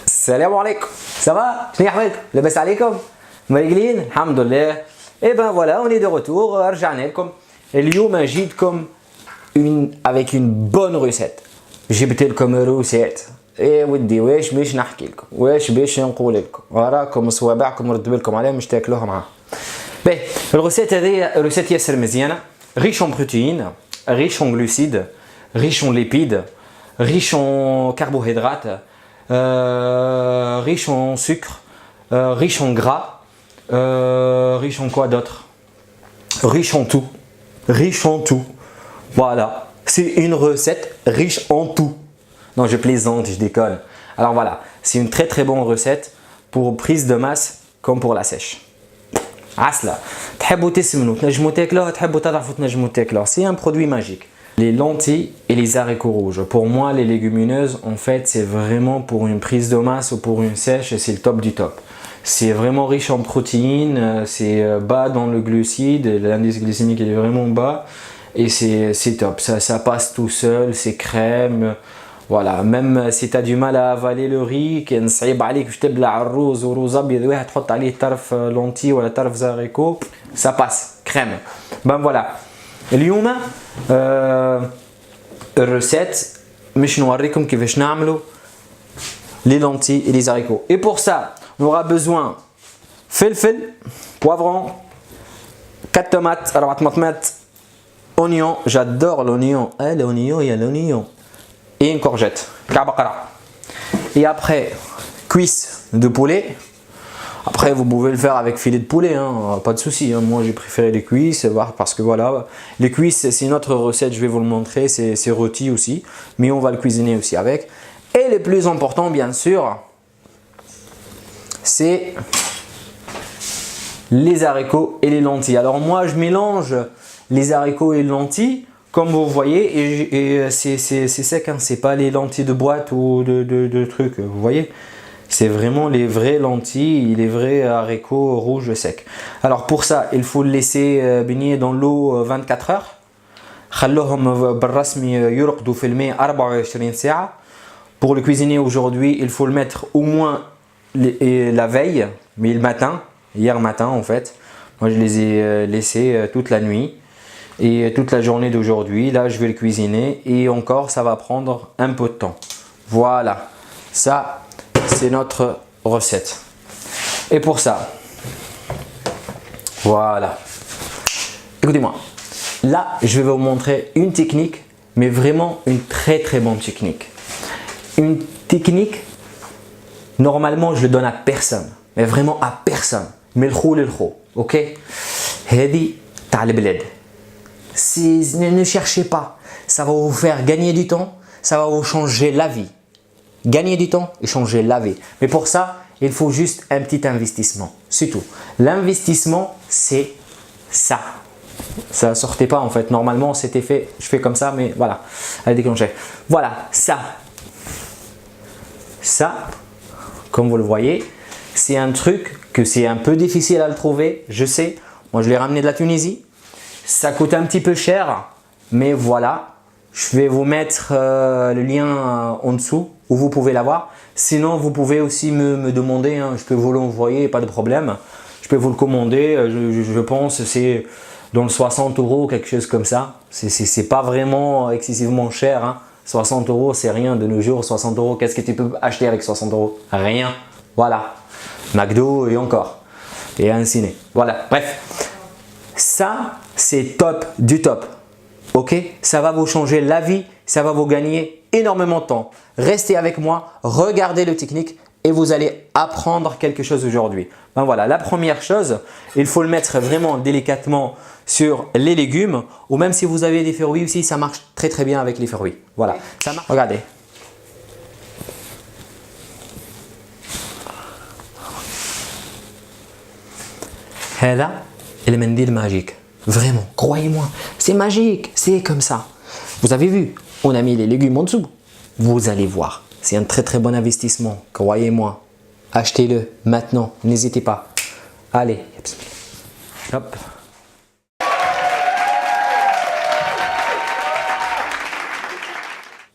Salam alaikum. Ça va? Je Ahmed. Labas alaikum. Maïglin, alhamdoulilah. Et ben voilà, on est de retour. Arjanelkom. Et l'youm jidkom avec une bonne recette. جبت لكم recette. ايه ودي واش باش نحكي لكم واش باش نقول لكم وراكم صوابعكم نرد بالكم عليها مش تاكلوها معاها. باهي الروسيت هذه روسيت ياسر مزيانه riche en protéines, riche en glucides, riche en lipides, riche en carbohydrates, riche en sucre, riche en gras, riche en quoi d'autre? Riche en tout. Riche en tout. Voilà. C'est une recette riche en tout. Non, je plaisante, je déconne. Alors voilà, c'est une très bonne recette pour prise de masse comme pour la sèche. Asla. C'est un produit magique. Les lentilles et les haricots rouges. Pour moi, les légumineuses, en fait, c'est vraiment pour une prise de masse ou pour une sèche, c'est le top du top. C'est vraiment riche en protéines, c'est bas dans le glucide, l'indice glycémique est vraiment bas et c'est top. Ça passe tout seul, c'est crème. Voilà, même si tu as du mal à avaler le riz, كان صعيب عليك باش تبلع الرز ورز ابيض واحد تحط عليه طرف لونتي ولا طرف زاريكو, ça passe, crème. Ben voilà. اليوم الريسيت باش نوريكم كيفاش نعملوا les lentilles et les haricots. Et pour ça, on aura besoin فلفل, poivron, 4 tomates, 4 tomates, oignon, j'adore l'oignon. L'oignon, il y a l'oignon. Et une courgette. Et après, cuisse de poulet. Après, vous pouvez le faire avec filet de poulet, hein, pas de souci. Hein. Moi, j'ai préféré les cuisses parce que voilà, les cuisses, c'est une autre recette, je vais vous le montrer. C'est rôti aussi, mais on va le cuisiner aussi avec. Et le plus important, bien sûr, c'est les haricots et les lentilles. Alors moi, je mélange les haricots et les lentilles. Comme vous voyez, et c'est sec, hein, c'est pas les lentilles de boîte ou de trucs, vous voyez. C'est vraiment les vraies lentilles, les vrais haricots rouges secs. Alors pour ça, il faut le laisser baigner dans l'eau 24 heures. خلوهم بالرسمي يرقدوا في الماء 24 ساعة. Pour le cuisiner aujourd'hui, il faut le mettre au moins la veille, mais le matin, hier matin en fait. Moi je les ai laissés toute la nuit. Et toute la journée d'aujourd'hui, là je vais le cuisiner et encore ça va prendre un peu de temps. Voilà, ça c'est notre recette. Et pour ça, voilà, écoutez-moi, là je vais vous montrer une technique, mais vraiment une très bonne technique. Une technique, normalement je le donne à personne, mais vraiment à personne. Mais le khou, ok? هذه تاع البلاد. Ne cherchez pas, ça va vous faire gagner du temps, ça va vous changer la vie. Gagner du temps et changer la vie. Mais pour ça, il faut juste un petit investissement, c'est tout. L'investissement, c'est ça. Ça ne sortait pas en fait, normalement c'était fait, je fais comme ça, mais voilà, allez déclencher. Voilà, ça, comme vous le voyez, c'est un truc que c'est un peu difficile à le trouver, je sais. Moi je l'ai ramené de la Tunisie. Ça coûte un petit peu cher, mais voilà, je vais vous mettre le lien en dessous où vous pouvez l'avoir. Sinon, vous pouvez aussi me demander, hein, je peux vous l'envoyer, pas de problème. Je peux vous le commander, je pense c'est dans le 60 €, quelque chose comme ça. C'est pas vraiment excessivement cher. Hein. 60 €, c'est rien de nos jours. 60 €, qu'est-ce que tu peux acheter avec 60 €? Rien. Voilà, McDo et encore. Et ainsi de suite. Voilà, bref. Ça, c'est top du top. Ok? Ça va vous changer la vie, ça va vous gagner énormément de temps. Restez avec moi, regardez le technique et vous allez apprendre quelque chose aujourd'hui. Ben voilà, la première chose, il faut le mettre vraiment délicatement sur les légumes ou même si vous avez des fruits aussi, ça marche très bien avec les fruits. Voilà, ça marche. Regardez. Là, le mendil magique. Vraiment, croyez-moi, c'est magique, c'est comme ça. Vous avez vu, on a mis les légumes en dessous. Vous allez voir, c'est un très bon investissement, croyez-moi. Achetez-le maintenant, n'hésitez pas. Allez, hop.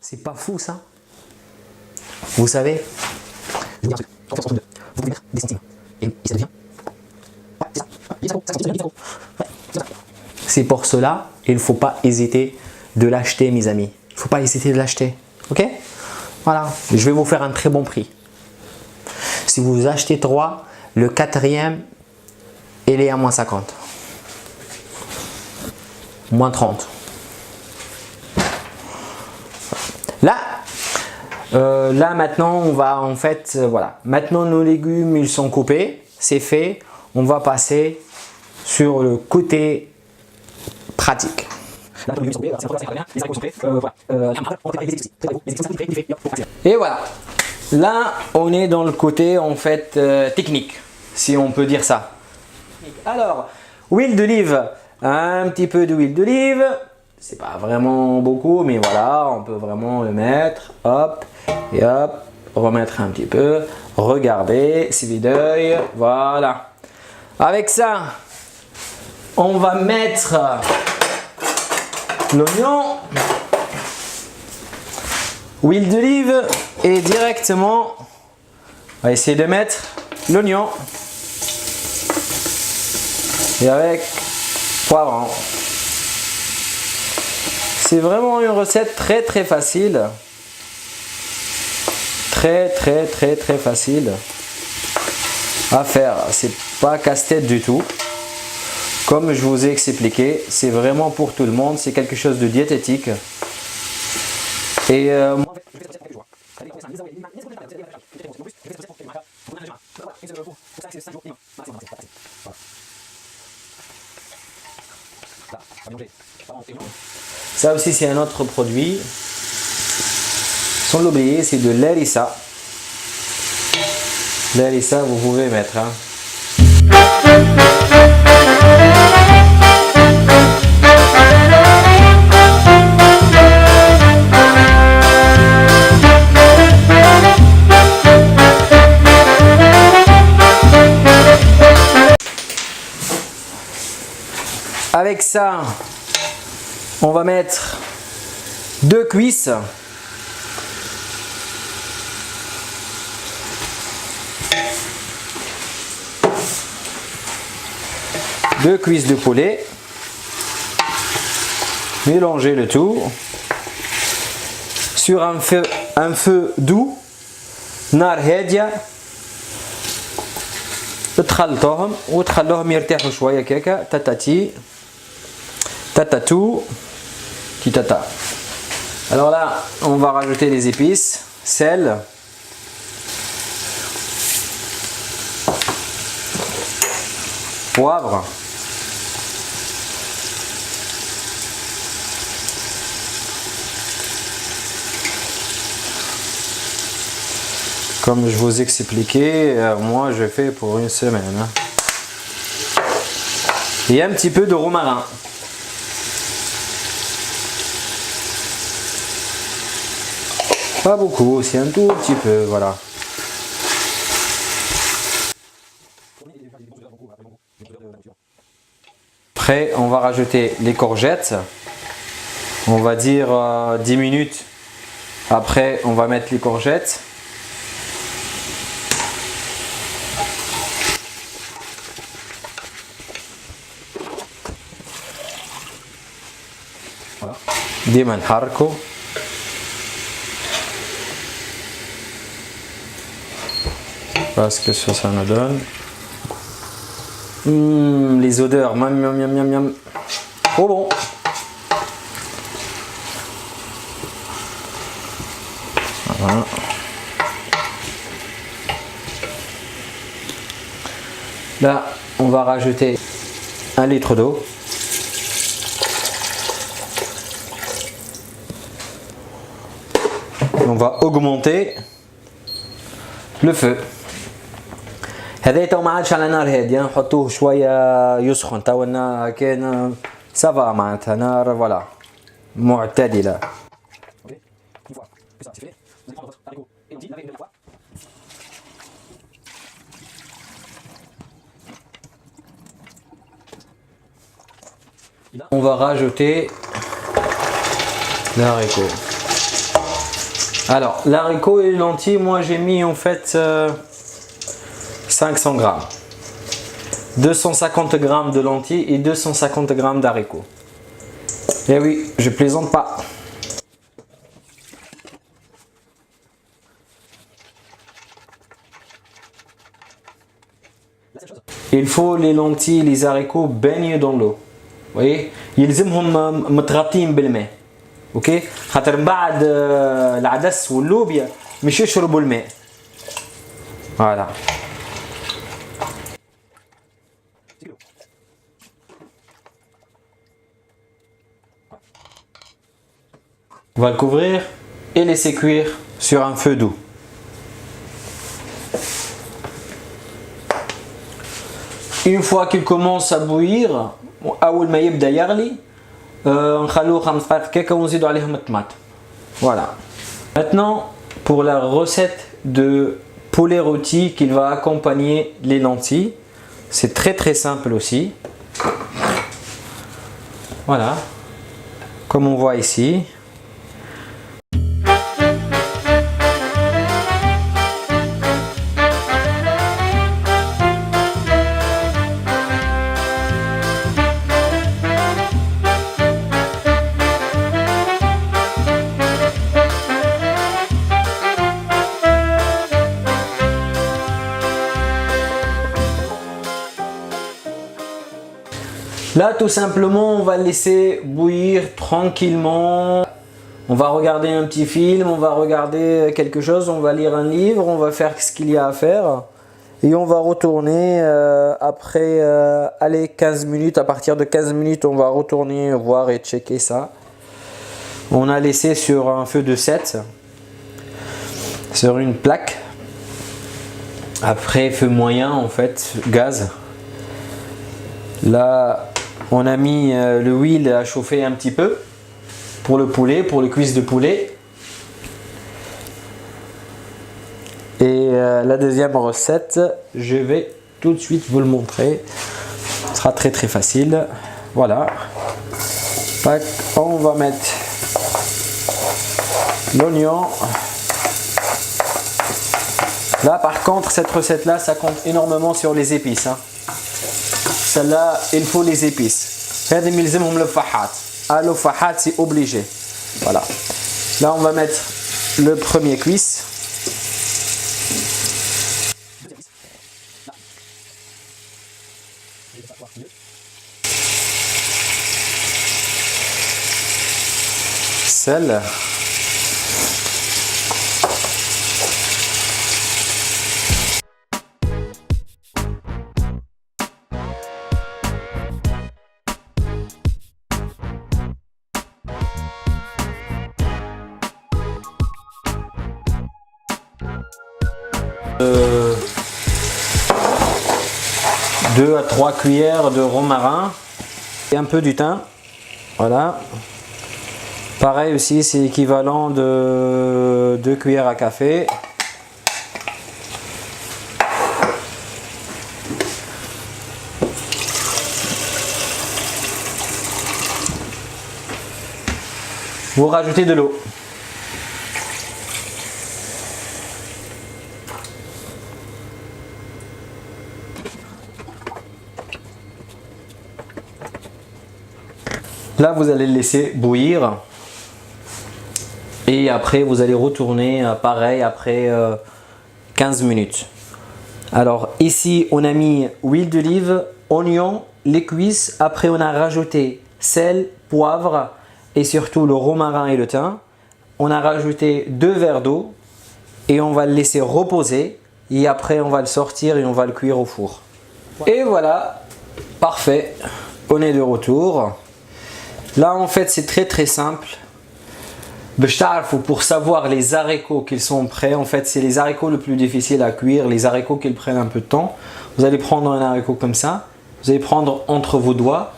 C'est pas fou ça? Vous savez, je vais vous dire un truc. Quand on fait 62, vous pouvez mettre des centimes. Et ça devient. Ouais, c'est ça. C'est pour cela, il ne faut pas hésiter de l'acheter, mes amis. Il ne faut pas hésiter de l'acheter. Ok? Voilà. Je vais vous faire un très bon prix. Si vous achetez 3, le quatrième, il est à moins 50. Moins 30. Là maintenant on va en fait voilà. Maintenant nos légumes ils sont coupés, c'est fait. On va passer sur le côté pratique. Et voilà. Là on est dans le côté en fait technique, si on peut dire ça. Alors, huile d'olive, un petit peu d'huile d'olive. C'est pas vraiment beaucoup, mais voilà, on peut vraiment le mettre, hop, et hop, remettre un petit peu, regardez, c'est vide d'œil, voilà. Avec ça, on va mettre l'oignon, huile d'olive et directement, on va essayer de mettre l'oignon et avec poivron. C'est vraiment une recette très facile. Très facile à faire. C'est pas casse-tête du tout. Comme je vous ai expliqué, c'est vraiment pour tout le monde. C'est quelque chose de diététique. Et moi, ça aussi c'est un autre produit. Sans l'oublier, c'est de l'harissa. L'harissa, vous pouvez mettre. Hein. Avec ça, on va mettre 2 cuisses. Deux cuisses de poulet. Mélangez le tout sur un feu doux. نار هادية. تخلطوهم وتخلوهم يرتاحوا شوية كيكا تاتاتي tatatou titata. Alors là, on va rajouter les épices, sel, poivre, comme je vous expliquais, moi je fais pour une semaine. Hein. Et un petit peu de romarin. Pas beaucoup, c'est un tout petit peu, voilà. Après, on va rajouter les courgettes. On va dire 10 minutes. Après, on va mettre les courgettes. Voilà. ديما نحركو. Parce que ça nous donne. Les odeurs, miam miam miam miam miam. Trop bon. Voilà. Là, on va rajouter 1 litre d'eau. On va augmenter le feu. هذا تو ما عادش على نار هاديه نحطوه شويه يسخن تونا كان سافا معناتها نار فوالا معتدله. On va rajouter les haricots. Alors, l'haricot et les lentilles, moi j'ai mis en fait 500 grammes. 250 grammes de lentilles et 250 grammes d'haricots. Et oui, je plaisante pas. Il faut les lentilles et les haricots baignés dans l'eau. Vous voyez, يلزمهم متغطين بالماء. اوكي خاطر من بعد العدس واللوبيا مش يشربوا الماء. Voilà. On va le couvrir et laisser cuire sur un feu doux. Une fois qu'il commence à bouillir, أول ما يبدأ يغلي نخلوه 5 دقائق كيكه ونزيدوا عليهم الطماط. Voilà. Maintenant pour la recette de poulet rôti qui va accompagner les lentilles. C'est très simple aussi. Voilà. Comme on voit ici. Là, tout simplement, on va le laisser bouillir tranquillement. On va regarder un petit film, on va regarder quelque chose, on va lire un livre, on va faire ce qu'il y a à faire. Et on va retourner après allez, 15 minutes. À partir de 15 minutes, on va retourner voir et checker ça. On a laissé sur un feu de 7, sur une plaque. Après, feu moyen en fait, gaz. Là, on a mis le huile à chauffer un petit peu pour le poulet, pour les cuisses de poulet. Et la deuxième recette, je vais tout de suite vous le montrer. Ce sera très facile. Voilà. On va mettre l'oignon. Là, par contre, cette recette-là, ça compte énormément sur les épices. Hein. Celle-là, il faut les épices. Le fahat, c'est obligé. Voilà. Là, on va mettre le premier cuisse. Sel. Deux à 3 cuillères de romarin et un peu du thym. Voilà. Pareil aussi, c'est équivalent de 2 cuillères à café. Vous rajoutez de l'eau. Là, vous allez le laisser bouillir et après vous allez retourner pareil après 15 minutes. Alors ici, on a mis huile d'olive, oignon, les cuisses. Après, on a rajouté sel, poivre et surtout le romarin et le thym. On a rajouté 2 verres d'eau et on va le laisser reposer. Et après, on va le sortir et on va le cuire au four. Et voilà, parfait. On est de retour. Là, en fait, c'est très simple. Pour savoir les haricots qu'ils sont prêts, en fait, c'est les haricots le plus difficile à cuire, les haricots qui prennent un peu de temps. Vous allez prendre un haricot comme ça, vous allez prendre entre vos doigts,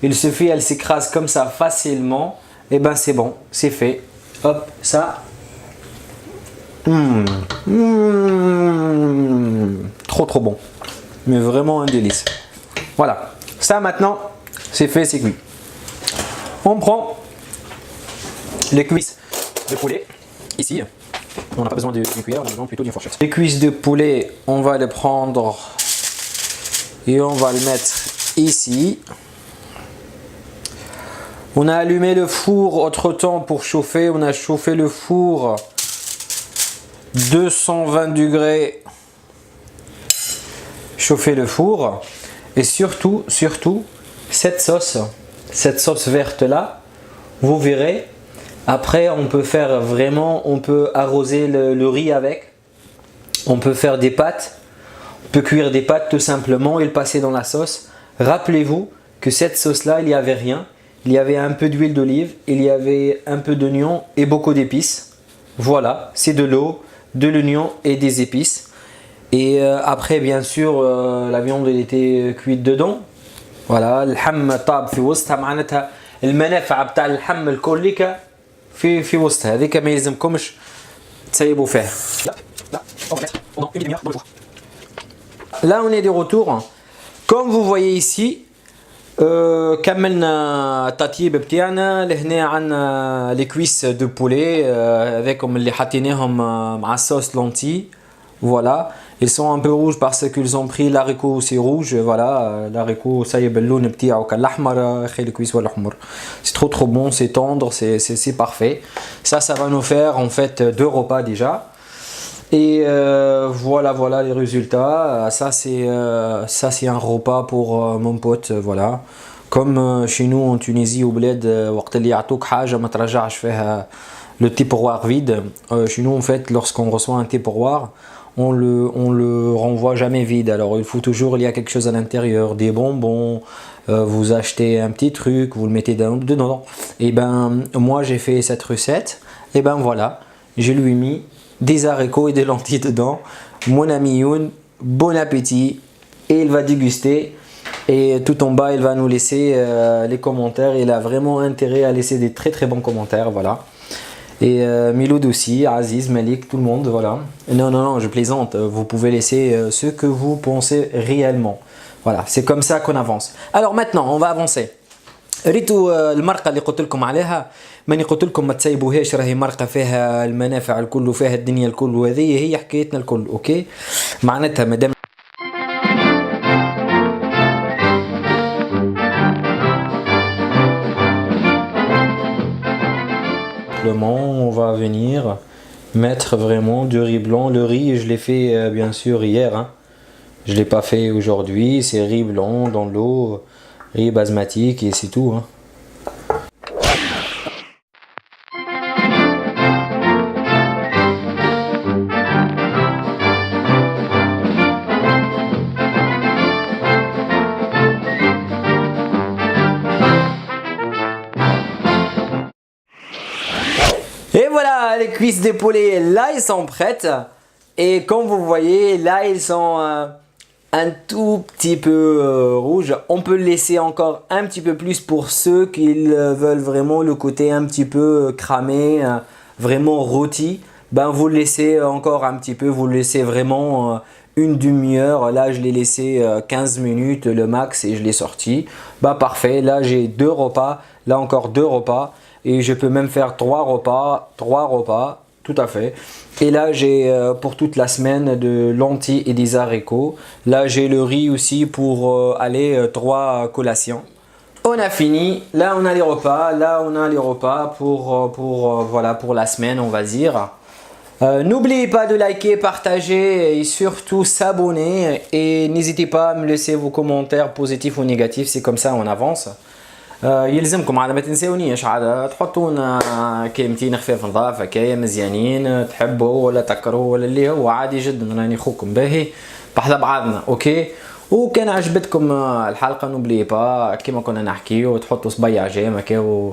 il suffit, elle s'écrase comme ça facilement, et ben c'est bon, c'est fait. Hop, ça. Trop bon, mais vraiment un délice. Voilà, ça maintenant c'est fait, c'est cuit. On prend Les cuisses de poulet, ici, on n'a pas besoin d'une cuillère, on a besoin plutôt d'une fourchette. Les cuisses de poulet, on va les prendre et on va le mettre ici. On a allumé le four autre temps pour chauffer. On a chauffé le four 220 degrés. Chauffer le four. Et surtout, cette sauce verte là, vous verrez. Après, on peut faire vraiment, on peut arroser le riz avec. On peut faire des pâtes. On peut cuire des pâtes tout simplement et le passer dans la sauce. Rappelez-vous que cette sauce là, il n'y avait rien. Il y avait un peu d'huile d'olive, il y avait un peu d'oignon et beaucoup d'épices. Voilà, c'est de l'eau, de l'oignon et des épices. Et après, bien sûr, la viande elle était cuite dedans. Voilà, الحم طاب في وسطها معناتها المنافع بتاع اللحم الكل في وسطها هذيك ما يلزمكمش تسيبوا فيها. Là, on est de retour. Comme vous voyez ici, كملنا التطيب بتاعنا. لهنا عندنا les cuisses de poulet هذاكم اللي حطيناهم مع الصوص لونتي. Voilà, ils sont un peu rouges parce qu'ils ont pris l'haricot, c'est rouge. Voilà, l'haricot سايب اللون بتاعه كالأحمر. خلي الكويس والأحمر. C'est trop bon, c'est tendre, c'est parfait. Ça va nous faire en fait 2 repas déjà. Et voilà les résultats. Ça c'est un repas pour mon pote. Voilà, comme chez nous en Tunisie au bled وقت اللي يعطوك حاجة ما ترجعش فيها le tupperware vide. Chez nous en fait, lorsqu'on reçoit un tupperware, on le renvoie jamais vide. Alors il faut toujours, il y a quelque chose à l'intérieur, des bonbons, vous achetez un petit truc, vous le mettez dedans. Et ben moi j'ai fait cette recette. Et ben voilà, je lui ai mis des haricots et des lentilles dedans. Mon ami Youn, bon appétit. Et il va déguster. Et tout en bas, il va nous laisser les commentaires. Il a vraiment intérêt à laisser des très bons commentaires. Voilà. Et Miloud aussi, Aziz, Malik, tout le monde. Voilà. Non, je plaisante. Vous pouvez laisser ce que vous pensez réellement. Voilà, c'est comme ça qu'on avance. Alors maintenant, on va avancer. ريتوا المرقه اللي قلت لكم عليها ماني قلت لكم ما تسيبوهاش راهي مرقه فيها المنافع الكل وفيها الدنيا الكل وهذه هي حكايتنا الكل. اوكي معناتها مادام on va venir mettre vraiment du riz blanc. Le riz je l'ai fait bien sûr hier hein. Je l'ai pas fait aujourd'hui, c'est riz blanc dans l'eau, riz basmatique et c'est tout hein. Et voilà, les cuisses de poulet, là, ils sont prêtes. Et comme vous voyez, là, ils sont un tout petit peu rouges. On peut le laisser encore un petit peu plus pour ceux qui veulent vraiment le côté un petit peu cramé, vraiment rôti. Ben, vous le laissez encore un petit peu, vous le laissez vraiment une demi-heure. Là, je l'ai laissé 15 minutes le max et je l'ai sorti. Bah, parfait, là, j'ai 2 repas, là encore 2 repas. Et je peux même faire 3 repas, tout à fait. Et là, j'ai pour toute la semaine de lentilles et des haricots. Là, j'ai le riz aussi pour aller 3 collations. On a fini. Là, on a les repas. Là, on a les repas voilà, pour la semaine, on va dire. N'oubliez pas de liker, partager et surtout s'abonner. Et n'hésitez pas à me laisser vos commentaires positifs ou négatifs. C'est comme ça, on avance. يلزمكم عاد ما تنساونيش عاد تحطوا لنا كلمتين خفيف نظاف هكايا مزيانين تحبوا ولا تكرهوا ولا اللي هو عادي جدا. راني خوكم باهي بحذا بعضنا. اوكي وكان عجبتكم الحلقه نوبلي با كيما كنا نحكيو تحطوا صبيع جيم هكا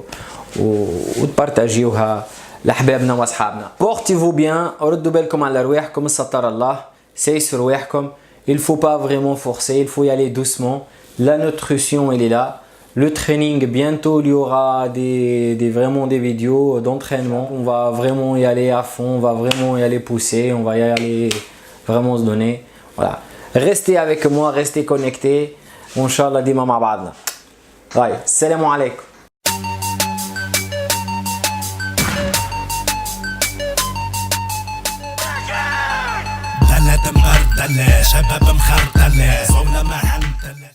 وتبارطاجيوها لاحبابنا واصحابنا. بورتيفو بيان ردوا بالكم على رواحكم ستر الله سيسوا رواحكم. Il faut pas vraiment forcer, il faut y aller doucement. La nutrition elle est là. Le training, bientôt il y aura vraiment des vidéos d'entraînement. On va vraiment y aller à fond, on va vraiment y aller pousser, on va y aller vraiment se donner. Voilà. Restez avec moi, restez connectés. Inch'Allah, dima ma ba'dna. Salam alaikum. مبردلة شباب مخردلة صولة ما حنتلة